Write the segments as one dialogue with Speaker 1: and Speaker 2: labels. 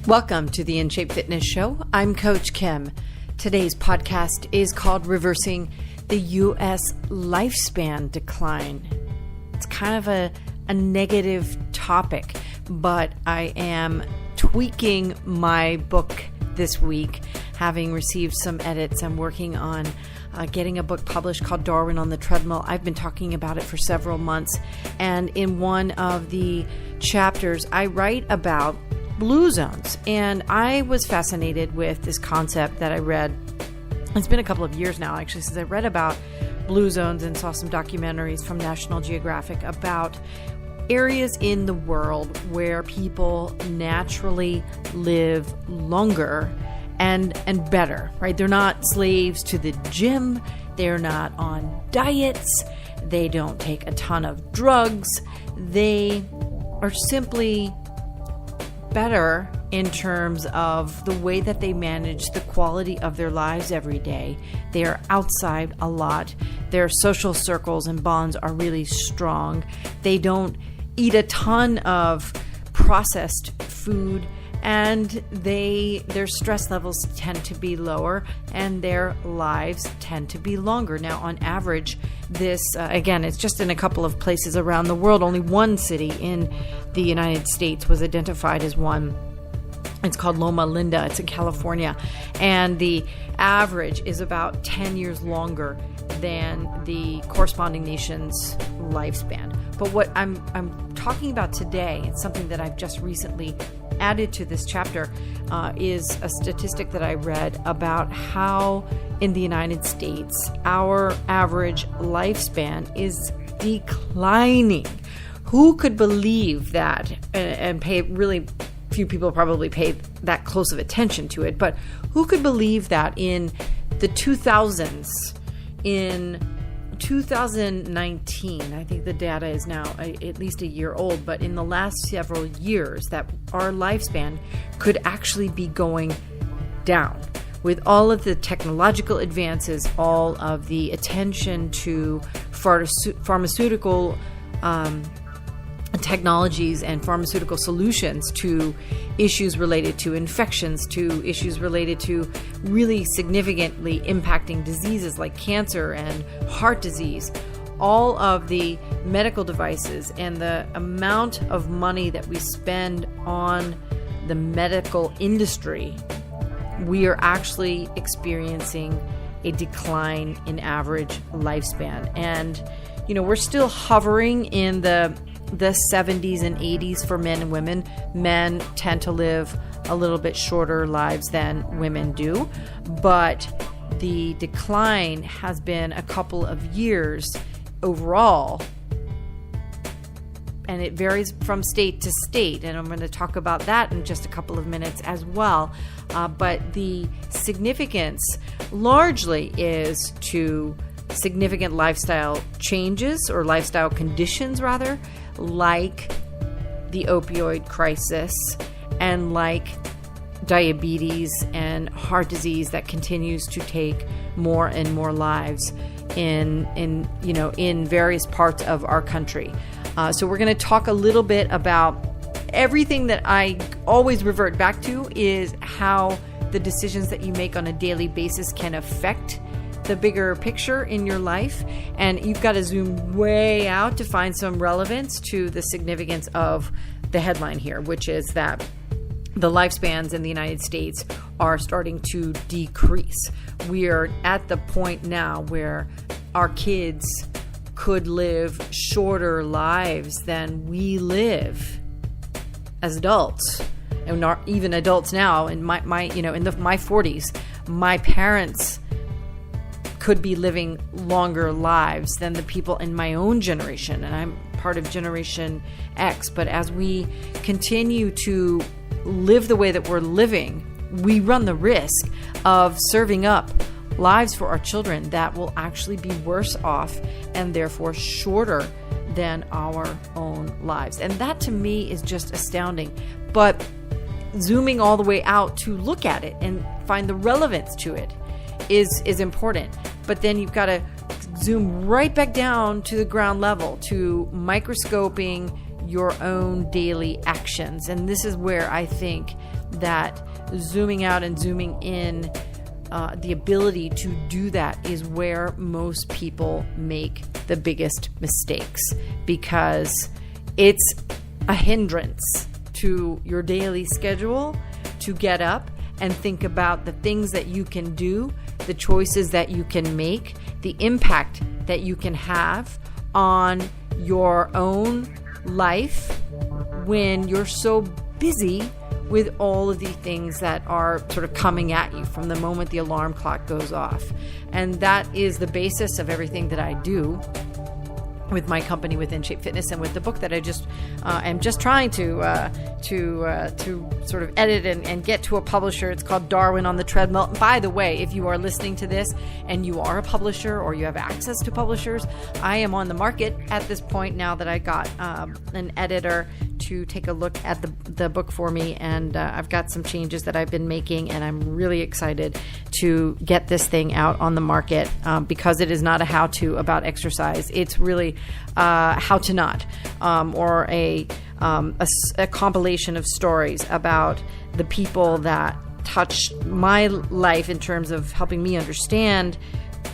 Speaker 1: Welcome to the In Shape Fitness Show. I'm Coach Kim. Today's podcast is called Reversing the U.S. Lifespan Decline. It's kind of a negative topic, but I am tweaking my book this week, having received some edits. I'm working on getting a book published called Darwin on the Treadmill. I've been talking about it for several months, and in one of the chapters, I write about blue zones, and I was fascinated with this concept that I read. It's been a couple of years now, actually, since I read about blue zones and saw some documentaries from National Geographic about areas in the world where people naturally live longer and better, right? They're not slaves to the gym. They're not on diets. They don't take a ton of drugs. They are simply better in terms of the way that they manage the quality of their lives every day. They are outside a lot. Their social circles and bonds are really strong. They don't eat a ton of processed food, and their stress levels tend to be lower, and their lives tend to be longer. Now, on average, this, again, it's just in a couple of places around the world. Only one city in the United States was identified as one. It's called Loma Linda. It's in California. And the average is about 10 years longer than the corresponding nation's lifespan. But what I'm talking about today, it's something that I've just recently added to this chapter, is a statistic that I read about how in the United States our average lifespan is declining. Who could believe that? And pay really few people probably pay that close of attention to it, but who could believe that in the 2000s, in 2019, I think the data is now at least a year old, but in the last several years that our lifespan could actually be going down with all of the technological advances, all of the attention to pharmaceutical technologies and pharmaceutical solutions to issues related to infections, to issues related to really significantly impacting diseases like cancer and heart disease. All of the medical devices and the amount of money that we spend on the medical industry, we are actually experiencing a decline in average lifespan. And, you know, we're still hovering in the 70s and 80s for men and women. Men tend to live a little bit shorter lives than women do, but the decline has been a couple of years overall, and it varies from state to state, and I'm going to talk about that in just a couple of minutes as well. But the significance largely is to significant lifestyle changes, or lifestyle conditions rather, like the opioid crisis and like diabetes and heart disease that continues to take more and more lives in various parts of our country. So we're going to talk a little bit about everything that I always revert back to is how the decisions that you make on a daily basis can affect the bigger picture in your life, and you've got to zoom way out to find some relevance to the significance of the headline here, which is that the lifespans in the United States are starting to decrease. We are at the point now where our kids could live shorter lives than we live as adults, and even adults now. In my 40s, my parents could be living longer lives than the people in my own generation, and I'm part of Generation X. But as we continue to live the way that we're living, we run the risk of serving up lives for our children that will actually be worse off and therefore shorter than our own lives. And that to me is just astounding. But zooming all the way out to look at it and find the relevance to it is important. But then you've got to zoom right back down to the ground level, to microscoping your own daily actions. And this is where I think that zooming out and zooming in, the ability to do that is where most people make the biggest mistakes, because it's a hindrance to your daily schedule to get up and think about the things that you can do, the choices that you can make, the impact that you can have on your own life when you're so busy with all of the things that are sort of coming at you from the moment the alarm clock goes off. And that is the basis of everything that I do with my company, with InShape Fitness, and with the book that I just am just trying to sort of edit and get to a publisher. It's called Darwin on the Treadmill. By the way, if you are listening to this and you are a publisher or you have access to publishers, I am on the market at this point now that I got an editor to take a look at the book for me, and I've got some changes that I've been making, and I'm really excited to get this thing out on the market, because it is not a how-to about exercise. It's really how to not, or a compilation of stories about the people that touched my life in terms of helping me understand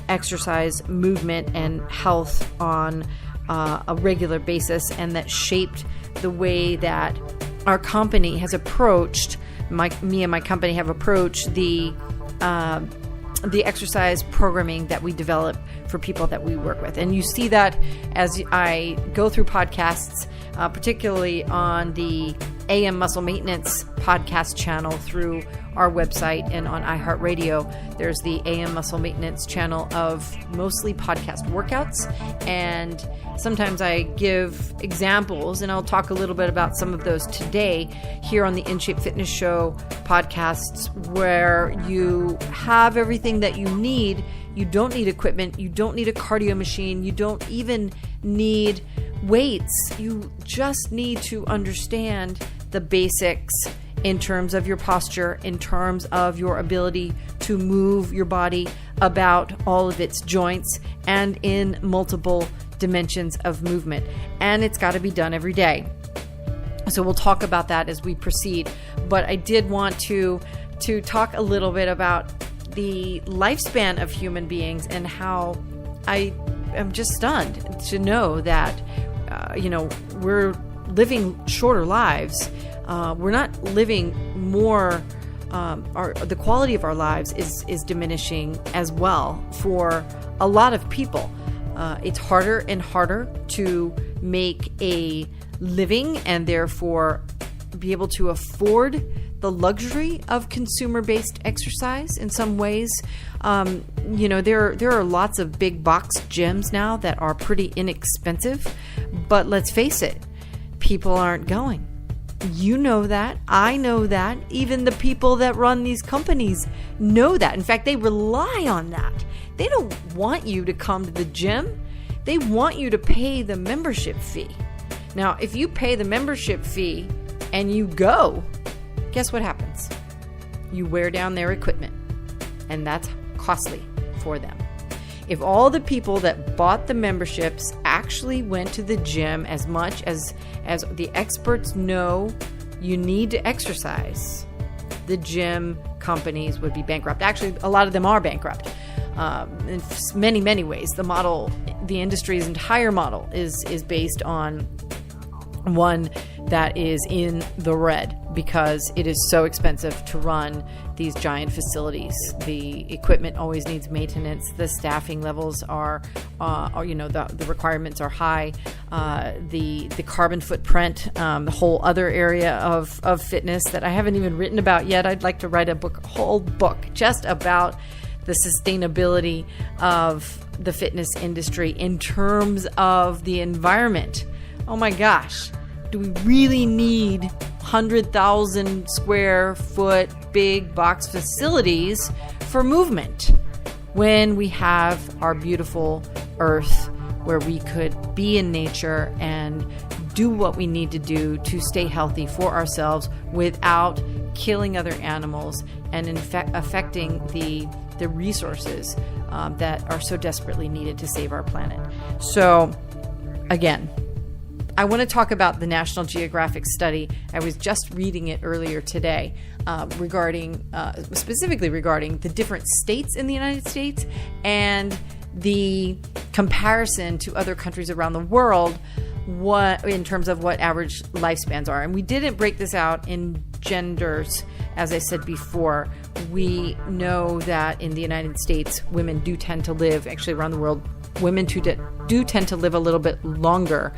Speaker 1: exercise, movement, and health on a regular basis, and that shaped the way that our company has approached, me and my company have approached the exercise programming that we develop for people that we work with. And you see that as I go through podcasts, particularly on the AM Muscle Maintenance podcast channel through our website, and on iHeartRadio, there's the AM Muscle Maintenance channel of mostly podcast workouts. And sometimes I give examples, and I'll talk a little bit about some of those today here on the InShape Fitness Show podcasts, where you have everything that you need. You don't need equipment. You don't need a cardio machine. You don't even need weights. You just need to understand the basics in terms of your posture, in terms of your ability to move your body about all of its joints and in multiple dimensions of movement. And it's got to be done every day. So we'll talk about that as we proceed. But I did want to talk a little bit about the lifespan of human beings, and how I am just stunned to know that, we're living shorter lives. We're not living more. The quality of our lives is diminishing as well for a lot of people. It's harder and harder to make a living, and therefore be able to afford the luxury of consumer-based exercise in some ways. There are lots of big box gyms now that are pretty inexpensive, but let's face it, people aren't going. You know that. I know that. Even the people that run these companies know that. In fact, they rely on that. They don't want you to come to the gym. They want you to pay the membership fee. Now, if you pay the membership fee and you go, guess what happens? You wear down their equipment, and that's costly for them. If all the people that bought the memberships actually went to the gym as much as the experts know you need to exercise, the gym companies would be bankrupt. Actually, a lot of them are bankrupt in many, many ways. The industry's entire model is based on one that is in the red, because it is so expensive to run these giant facilities. The equipment always needs maintenance. The staffing levels are the requirements are high. The carbon footprint, the whole other area of fitness that I haven't even written about yet. I'd like to write a whole book just about the sustainability of the fitness industry in terms of the environment. Oh my gosh. Do we really need 100,000 square foot big box facilities for movement when we have our beautiful earth where we could be in nature and do what we need to do to stay healthy for ourselves without killing other animals and affecting the resources that are so desperately needed to save our planet? So again, I want to talk about the National Geographic study. I was just reading it earlier today specifically regarding the different states in the United States and the comparison to other countries around the world in terms of what average lifespans are. And we didn't break this out in genders. As I said before, we know that in the United States, women do tend to live, actually around the world, women do tend to live a little bit longer,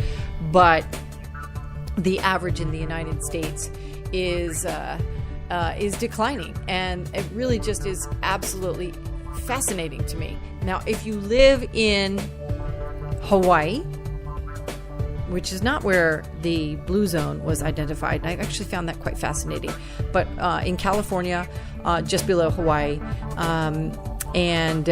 Speaker 1: but the average in the United States is declining, and it really just is absolutely fascinating to me. Now, if you live in Hawaii, which is not where the blue zone was identified, and I actually found that quite fascinating, but in California, just below Hawaii, and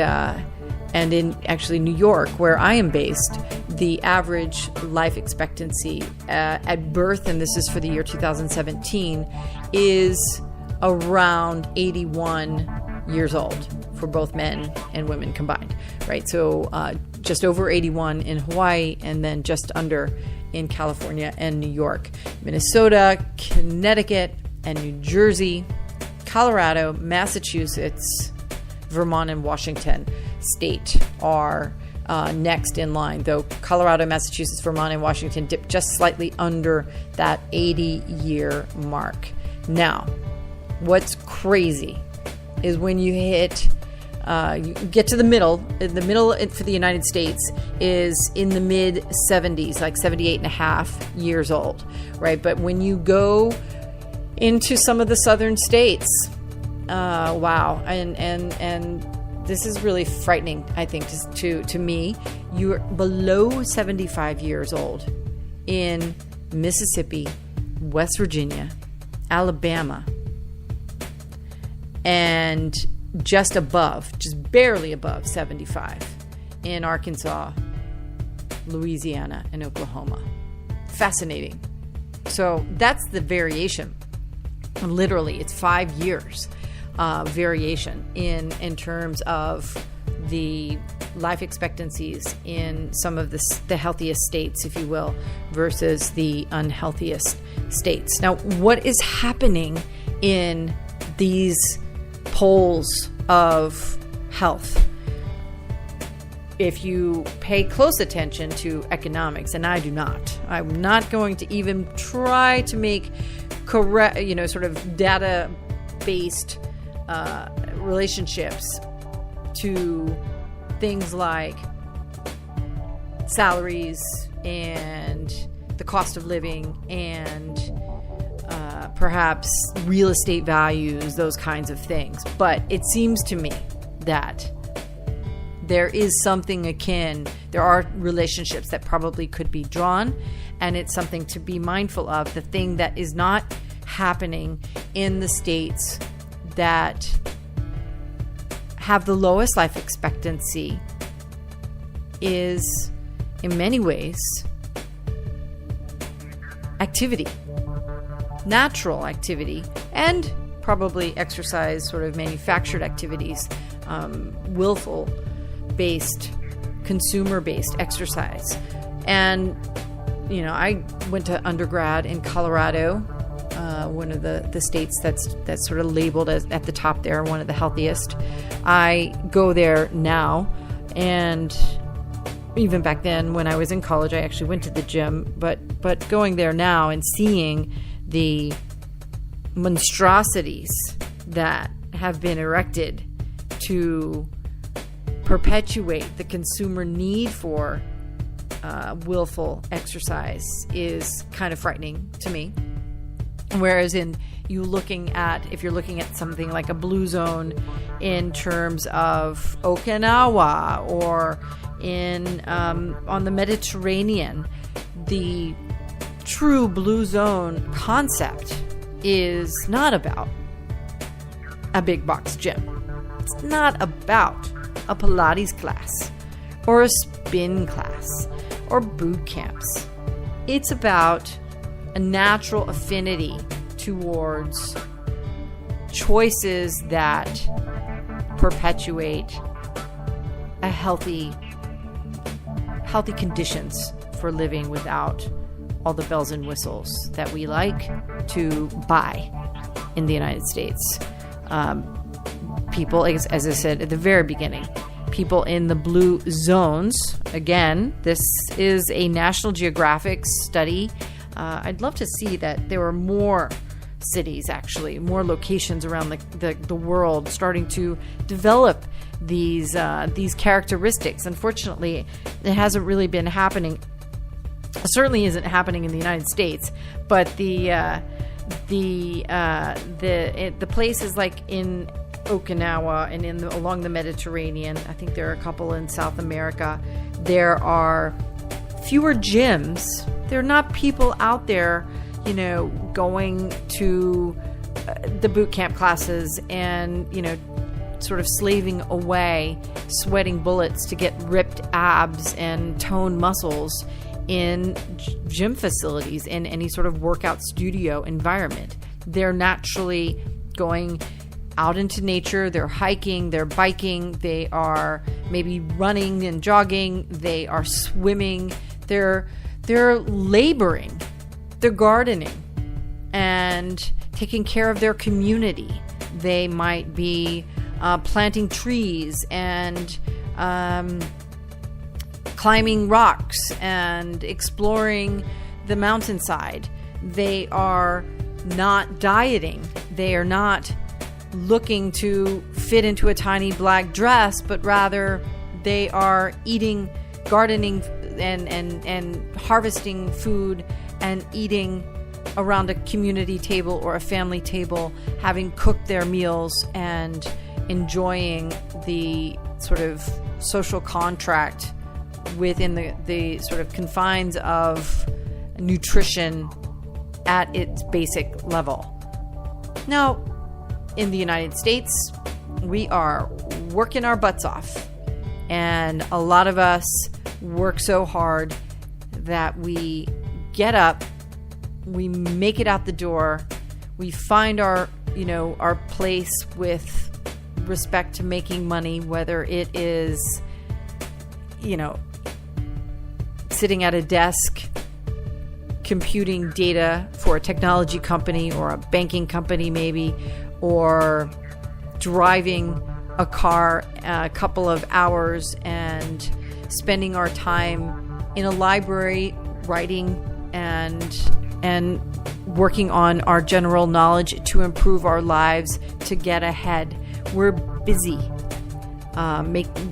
Speaker 1: in actually New York, where I am based, the average life expectancy at birth, and this is for the year 2017, is around 81 years old for both men and women combined, right? So just over 81 in Hawaii, and then just under in California and New York. Minnesota, Connecticut, and New Jersey, Colorado, Massachusetts, Vermont, and Washington State are next in line, though Colorado, Massachusetts, Vermont, and Washington dip just slightly under that 80-year mark. Now, what's crazy is when you hit, you get to the middle for the United States is in the mid 70s, like 78 and a half years old, right? But when you go into some of the southern states, wow, and this is really frightening, I think, to me. You're below 75 years old in Mississippi, West Virginia, Alabama, and just barely above 75 in Arkansas, Louisiana, and Oklahoma. Fascinating. So that's the variation. Literally, it's 5 years variation in terms of the life expectancies in some of the healthiest states, if you will, versus the unhealthiest states. Now, what is happening in these poles of health? If you pay close attention to economics, and I do not, I'm not going to even try to make correct, sort of data-based relationships to things like salaries and the cost of living and perhaps real estate values, those kinds of things. But it seems to me that there is something akin, there are relationships that probably could be drawn, and it's something to be mindful of. The thing that is not happening in the states that have the lowest life expectancy is, in many ways, activity, natural activity, and probably exercise, sort of manufactured activities, willful-based, consumer-based exercise. And, I went to undergrad in Colorado, one of the states that's sort of labeled as at the top there, one of the healthiest. I go there now, and even back then when I was in college, I actually went to the gym, but going there now and seeing the monstrosities that have been erected to perpetuate the consumer need for willful exercise is kind of frightening to me. Whereas if you're looking at something like a blue zone in terms of Okinawa or on the Mediterranean, the true blue zone concept is not about a big box gym. It's not about a Pilates class or a spin class or boot camps. It's about a natural affinity towards choices that perpetuate healthy conditions for living without all the bells and whistles that we like to buy in the United States. People, as I said at the very beginning, people in the blue zones. Again, this is a National Geographic study. I'd love to see that there were more cities, actually, more locations around the world starting to develop these characteristics. Unfortunately, it hasn't really been happening. It certainly isn't happening in the United States, but the places like in Okinawa and along the Mediterranean, I think there are a couple in South America, there are fewer gyms. There are not people out there, going to the boot camp classes and, sort of slaving away, sweating bullets to get ripped abs and toned muscles in gym facilities, in any sort of workout studio environment. They're naturally going out into nature, they're hiking, they're biking, they are maybe running and jogging, they are swimming, they're laboring, they're gardening and taking care of their community. They might be planting trees and climbing rocks and exploring the mountainside. They are not dieting. They are not looking to fit into a tiny black dress, but rather they are eating, gardening, and harvesting food and eating around a community table or a family table, having cooked their meals and enjoying the sort of social contract within the sort of confines of nutrition at its basic level. Now, in the United States, we are working our butts off, and a lot of us work so hard that we get up, we make it out the door, we find our place with respect to making money, whether it is, sitting at a desk computing data for a technology company or a banking company maybe, or driving a car a couple of hours and spending our time in a library writing and working on our general knowledge to improve our lives, to get ahead. We're busy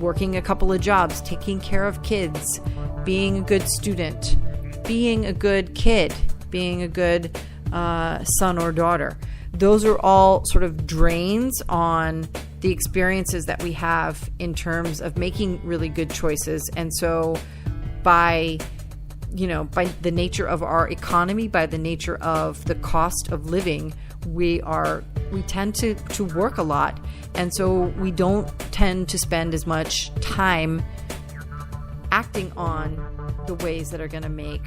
Speaker 1: working a couple of jobs, taking care of kids, being a good student, being a good kid, being a good son or daughter. Those are all sort of drains on the experiences that we have in terms of making really good choices. And so by the nature of our economy, by the nature of the cost of living, we tend to work a lot. And so we don't tend to spend as much time acting on the ways that are going to make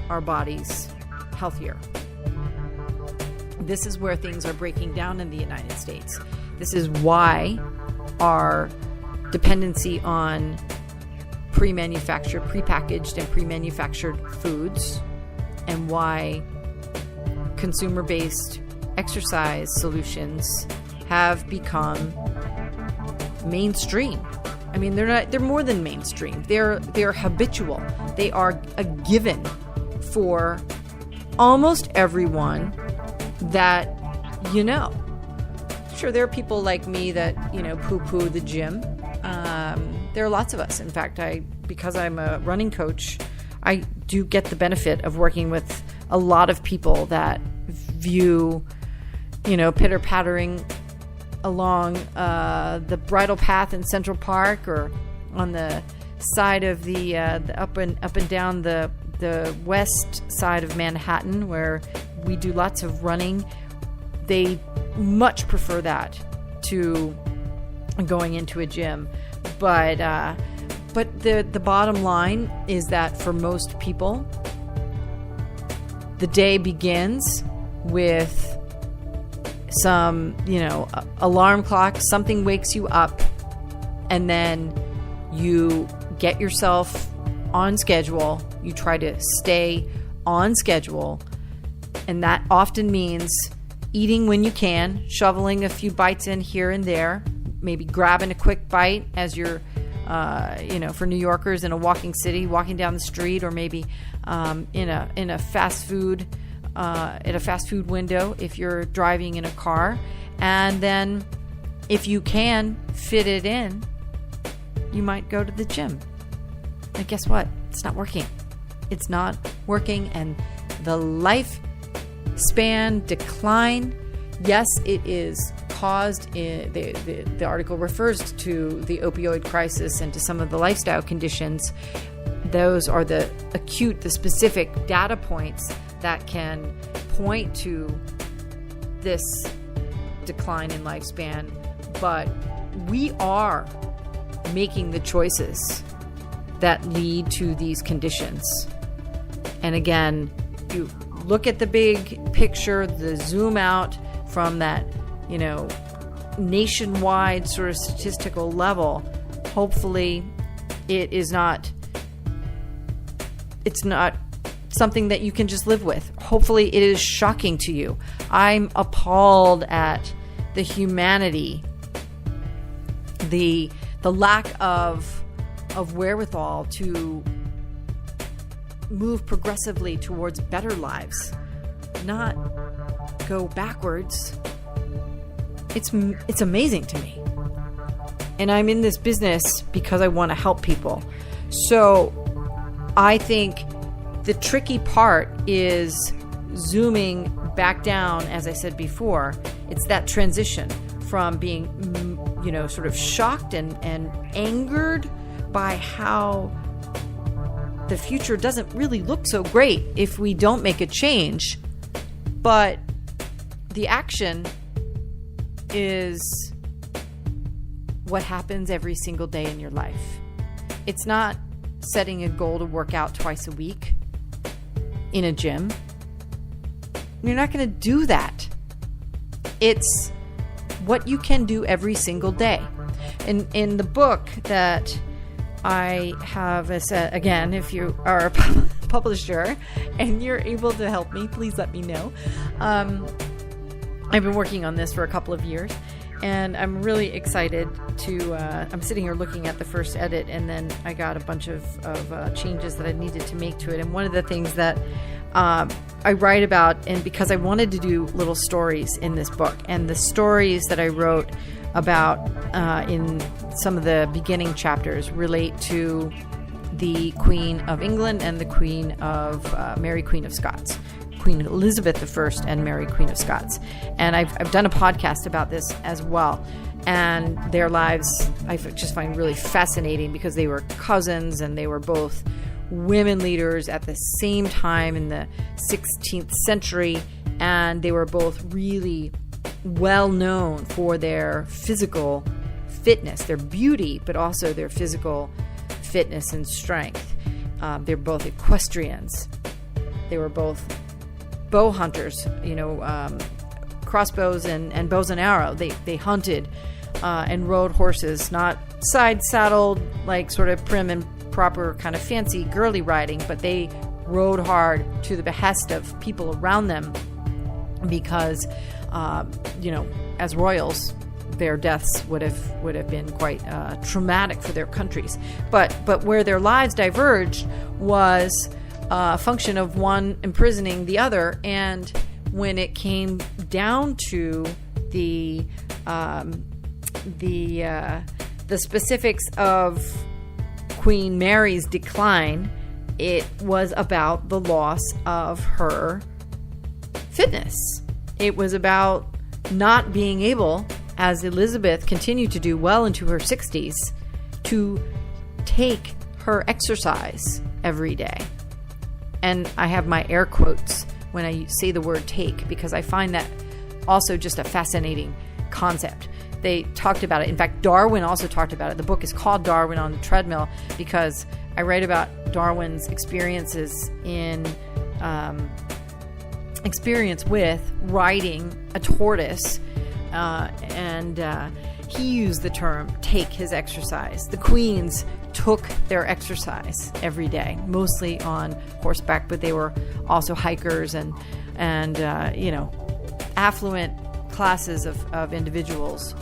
Speaker 1: our bodies healthier. This is where things are breaking down in the United States. This is why our dependency on pre-manufactured, prepackaged, and pre-manufactured foods, and why consumer-based exercise solutions have become mainstream. I mean, they're more than mainstream. They're habitual. They are a given for almost everyone that Sure, there are people like me that poo-poo the gym. There are lots of us. In fact, because I'm a running coach, I do get the benefit of working with a lot of people that view, pitter-pattering along the bridle path in Central Park, or on the side of the up and down the west side of Manhattan, where we do lots of running. They much prefer that to going into a gym. But the bottom line is that for most people, the day begins with some, alarm clock, something wakes you up, and then you get yourself on schedule. You try to stay on schedule. And that often means eating when you can, shoveling a few bites in here and there, maybe grabbing a quick bite as you're, for New Yorkers in a walking city, walking down the street, or maybe in a fast food, at a fast food window if you're driving in a car. And then if you can fit it in, you might go to the gym. And guess what? It's not working. It's not working. And the lifespan decline, yes, it is caused, the article refers to the opioid crisis and to some of the lifestyle conditions. Those are the specific data points that can point to this decline in lifespan. But we are making the choices that lead to these conditions. And again, you look at the big picture, the zoom out from that, nationwide sort of statistical level. Hopefully it's not something that you can just live with. Hopefully it is shocking to you. I'm appalled at the humanity, the lack of wherewithal to move progressively towards better lives, not go backwards. It's amazing to me. And I'm in this business because I want to help people. So I think the tricky part is zooming back down, as I said before. It's that transition from being, sort of shocked and angered by how the future doesn't really look so great if we don't make a change. But the action is what happens every single day in your life. It's not setting a goal to work out twice a week in a gym. You're not going to do that. It's what you can do every single day. In the book that I have, again, if you are a publisher and you're able to help me, please let me know. I've been working on this for a couple of years, and I'm really excited to, I'm sitting here looking at the first edit, and then I got a bunch of changes that I needed to make to it. And one of the things that I write about, and because I wanted to do little stories in this book, and the stories that I wrote about in some of the beginning chapters relate to the Queen of England and the Queen of Mary Queen of Scots, Queen Elizabeth I and Mary Queen of Scots. And I've done a podcast about this as well. And their lives I just find really fascinating because they were cousins and they were both women leaders at the same time in the 16th century. And they were both really well known for their physical fitness, their beauty, but also their physical fitness and strength. They're both equestrians. They were both bow hunters, crossbows and bows and arrow. They hunted and rode horses, not side saddled, like sort of prim and proper kind of fancy girly riding, but they rode hard to the behest of people around them because, as royals, their deaths would have been quite traumatic for their countries. But where their lives diverged was a function of one imprisoning the other. And when it came down to the specifics of Queen Mary's decline, it was about the loss of her fitness. It was about not being able, as Elizabeth continued to do well into her 60s, to take her exercise every day. And I have my air quotes when I say the word take, because I find that also just a fascinating concept. They talked about it. In fact, Darwin also talked about it. The book is called Darwin on the Treadmill because I write about Darwin's experience with riding a tortoise, and he used the term take his exercise. The queens took their exercise every day, mostly on horseback, but they were also hikers and affluent classes of individuals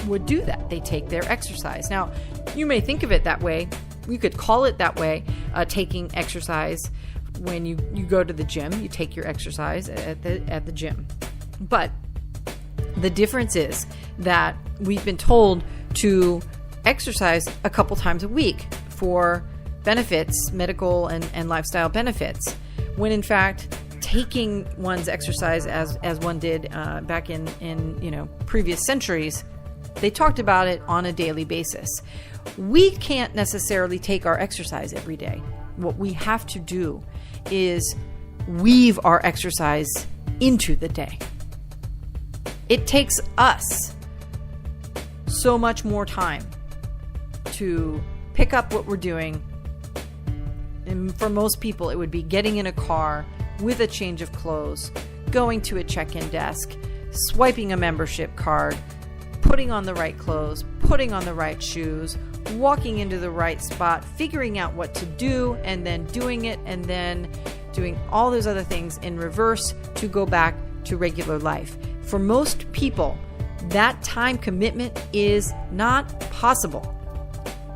Speaker 1: would do that. They take their exercise. Now, you may think of it that way. You could call it that way, taking exercise. When you go to the gym, you take your exercise at the gym. But the difference is that we've been told to exercise a couple times a week for benefits, medical and lifestyle benefits, when in fact taking one's exercise as one did back in previous centuries, they talked about it on a daily basis. We can't necessarily take our exercise every day. What we have to do is weave our exercise into the day. It takes us so much more time to pick up what we're doing. And for most people, it would be getting in a car with a change of clothes, going to a check-in desk, swiping a membership card, putting on the right clothes, putting on the right shoes, walking into the right spot, figuring out what to do, and then doing it, and then doing all those other things in reverse to go back to regular life. For most people, that time commitment is not possible.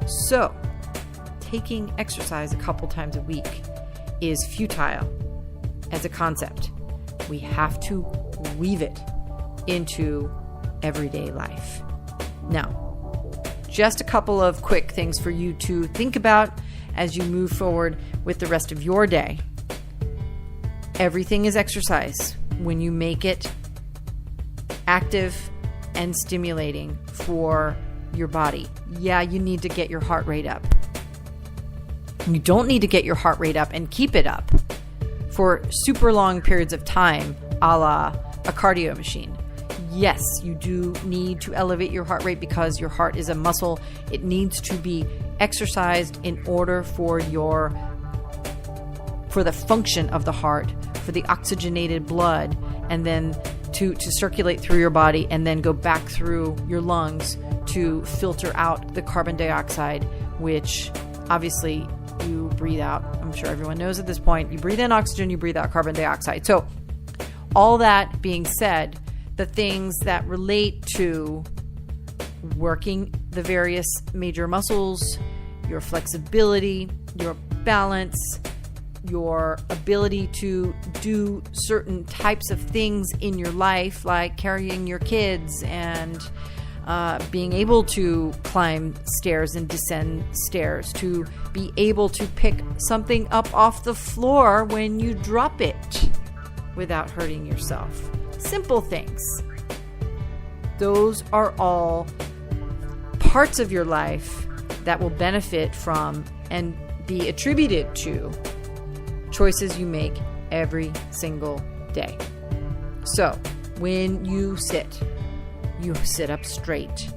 Speaker 1: So, taking exercise a couple times a week is futile as a concept. We have to weave it into everyday life. Now, just a couple of quick things for you to think about as you move forward with the rest of your day. Everything is exercise when you make it active and stimulating for your body. Yeah, you need to get your heart rate up. You don't need to get your heart rate up and keep it up for super long periods of time, a la a cardio machine. Yes, you do need to elevate your heart rate because your heart is a muscle. It needs to be exercised in order for the function of the heart, for the oxygenated blood, and then to circulate through your body and then go back through your lungs to filter out the carbon dioxide, which obviously you breathe out. I'm sure everyone knows at this point, you breathe in oxygen, you breathe out carbon dioxide. So all that being said, the things that relate to working the various major muscles, your flexibility, your balance, your ability to do certain types of things in your life, like carrying your kids and being able to climb stairs and descend stairs, to be able to pick something up off the floor when you drop it without hurting yourself. Simple things. Those are all parts of your life that will benefit from and be attributed to choices you make every single day. So when you sit up straight.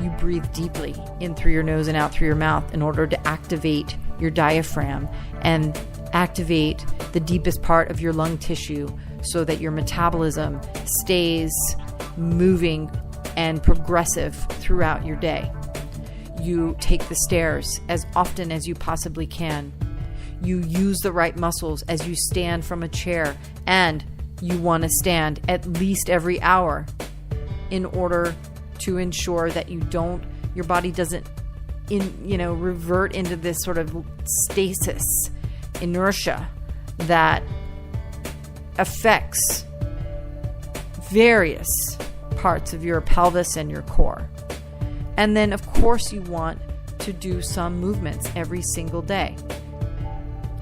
Speaker 1: You breathe deeply in through your nose and out through your mouth in order to activate your diaphragm and activate the deepest part of your lung tissue so that your metabolism stays moving and progressive throughout your day. You take the stairs as often as you possibly can. You use the right muscles as you stand from a chair, and you want to stand at least every hour in order to ensure that your body doesn't revert into this sort of stasis, inertia that affects various parts of your pelvis and your core. And then, of course, you want to do some movements every single day.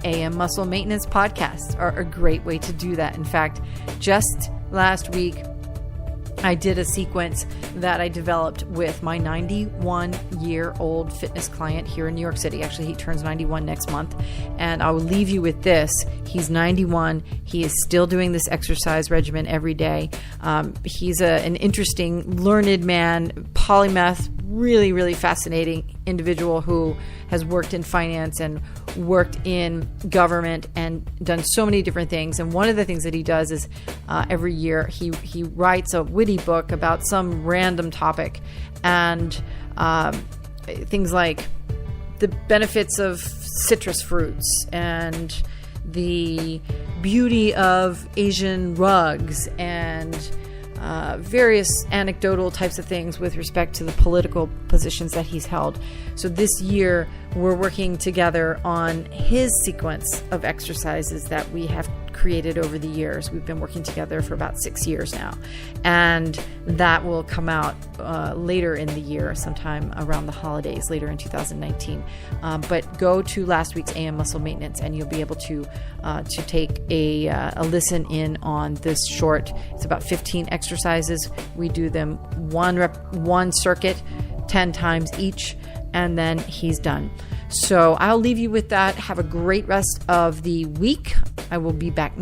Speaker 1: AM Muscle Maintenance podcasts are a great way to do that. In fact, just last week, I did a sequence that I developed with my 91-year-old fitness client here in New York City. Actually, he turns 91 next month. And I will leave you with this. He's 91. He is still doing this exercise regimen every day. He's an interesting, learned man, polymath, really, really fascinating individual who has worked in finance and worked in government and done so many different things. And one of the things that he does is every year he writes a witty book about some random topic, and things like the benefits of citrus fruits and the beauty of Asian rugs and various anecdotal types of things with respect to the political positions that he's held. So this year, we're working together on his sequence of exercises that we have created over the years. We've been working together for about 6 years now, and that will come out later in the year, sometime around the holidays, later in 2019. But go to last week's AM Muscle Maintenance, and you'll be able to take a listen in on this short. It's about 15 exercises. We do them one circuit, 10 times each, and then he's done. So I'll leave you with that. Have a great rest of the week. I will be back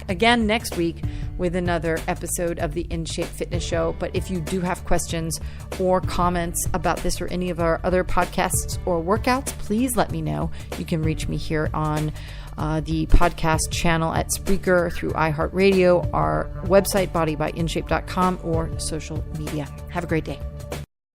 Speaker 1: again next week with another episode of the In Shape Fitness Show. But if you do have questions or comments about this or any of our other podcasts or workouts, please let me know. You can reach me here on the podcast channel at Spreaker, through iHeartRadio, our website, bodybyInShape.com, or social media. Have a great day.